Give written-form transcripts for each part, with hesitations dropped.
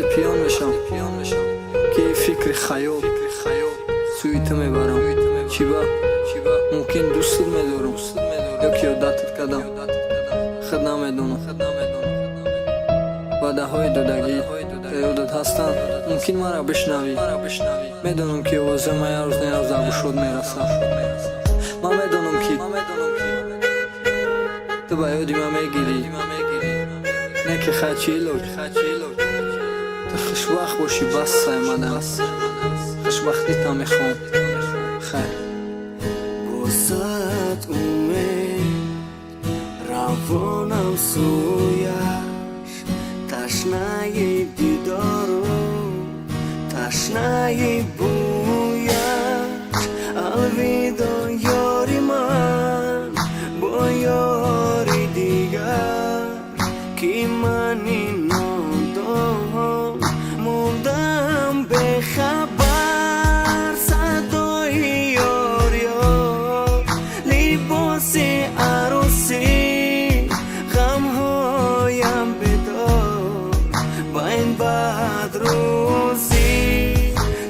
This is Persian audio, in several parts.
وقتی پیان میشم که این فکر خیال سویت میبرم چی با ممکن دوست میدارم یا که یادتت کردم خود نمیدونم وعده های دادگی که یادت هستن ممکن مرا بشنوی میدونم که آوازه ما یه روز نیاز در گوشت میرسم من میدونم که تو با یادی من میگیری نه که خچی لوگ تو خوشبخت باشی بس سایمدم خوشبختی تا میخوام خیر بوسات امید روانم سویش تشنه دیدارم تشنه بویش الویدا یاری من با یاری دیگر که من نادان موندم به خبر صدای یار یار لباس عروسی غمهایم بدار با این بد روزی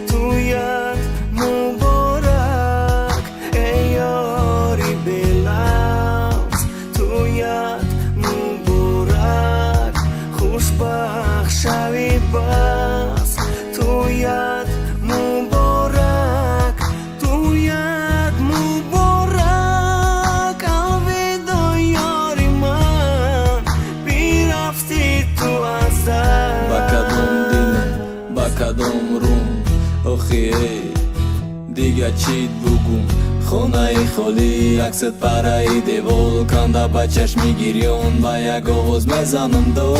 تویت مبارک ای یاری بلفظ تویت مبارک خوشبخت شوی بس تویت مبارک تویت مبارک الویدا یاری من بیرفتی تو از دست با کدوم دلم با کدوم روم آخی دیگه چیت بگم خونه خالی عکست پرای دیوال کنده با چشمی گریون با یک آواز میزنم دو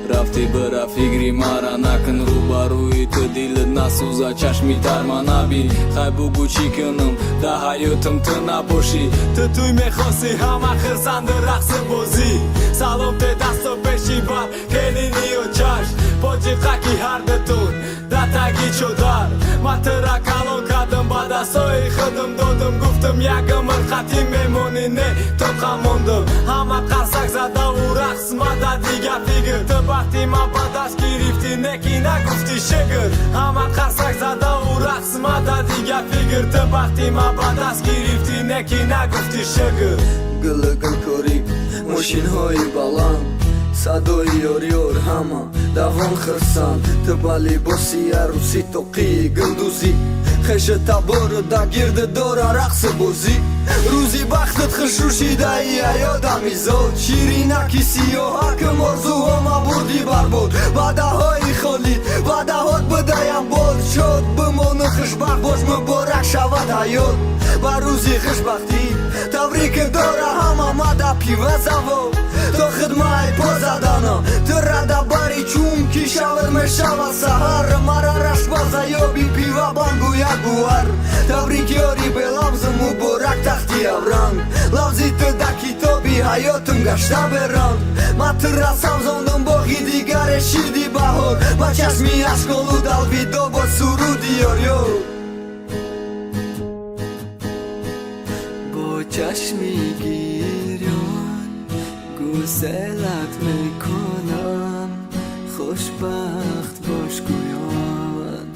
رفتی برا فکری مرا نکن روبروی تو دلت نسوزه چشمی تر من نبین خی بگو چی کنم در حیاتم تو نباشی تو توی میخواستی همه خرسند رقص بازی سلام ته دست و پیشی بر کلینی و چشم پاچی قکی هر دتون در تگی چودر من ترا کلان کردم با دستای خودم دادم گفتم یک عمر خطی میمونی نه تو خموندم همه قرصک زده و رقص مده دیگه فکر تو وقتی من با دست گرفتی نکی نگفتی شگر همه قرصک زده و رقص مده دیگه فکر تو وقتی من با دست گرفتی نکی نگفتی شگر گل کاری ماشین های بلند صدای یار همه دوان خرسان تو با لباسی عروسی توقی گندوزی خش تبار دا گرد داره رقص بازی روزی بختت خوش روشیده ای یادم ایزاد شیرینکی سیاه که مرزوها ما بردی برباد وعده های خالی وعده هات بدهیم باد شد بمانه خوشبخت باش مبارک شود حیات و روزی خوشبختی تبریک داره همه مده پیوه زوا تا خدمه پا زدانا تو رده بری چون کی شود میشود سهر مرا رشت بازه یا بی پیوه بانگو یک گوهر تبریک یاری به لفظ مبارک تختی ابرنگ لفظی تو در کتابی حیاتم گشته برنگ من تو را سمزاندم باقی دیگر شیردی بهار با چشمی اشکالو الویدا با سرودی یاریو با چشمی گیریان گوزلت میکنم خوشبخت باش گویان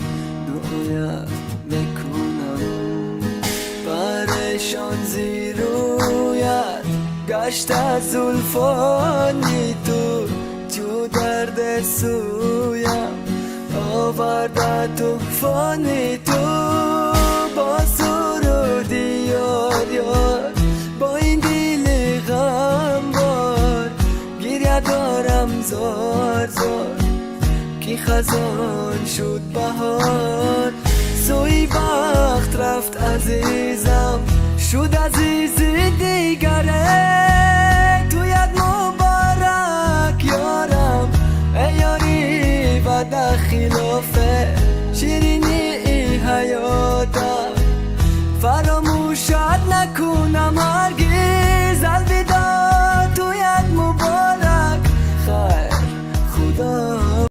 دعایت میکنم پریشان زیرویت گشت از زلفانی تو درد سویم آورده توفانی تو با سرودی یار با این دل غمبار گریه دارم زار کی خزان شد بهار سوی وقت رفت عزیزم شد عزیز دیگره تویت مبارک یارم ای یاری و در خلافه شیری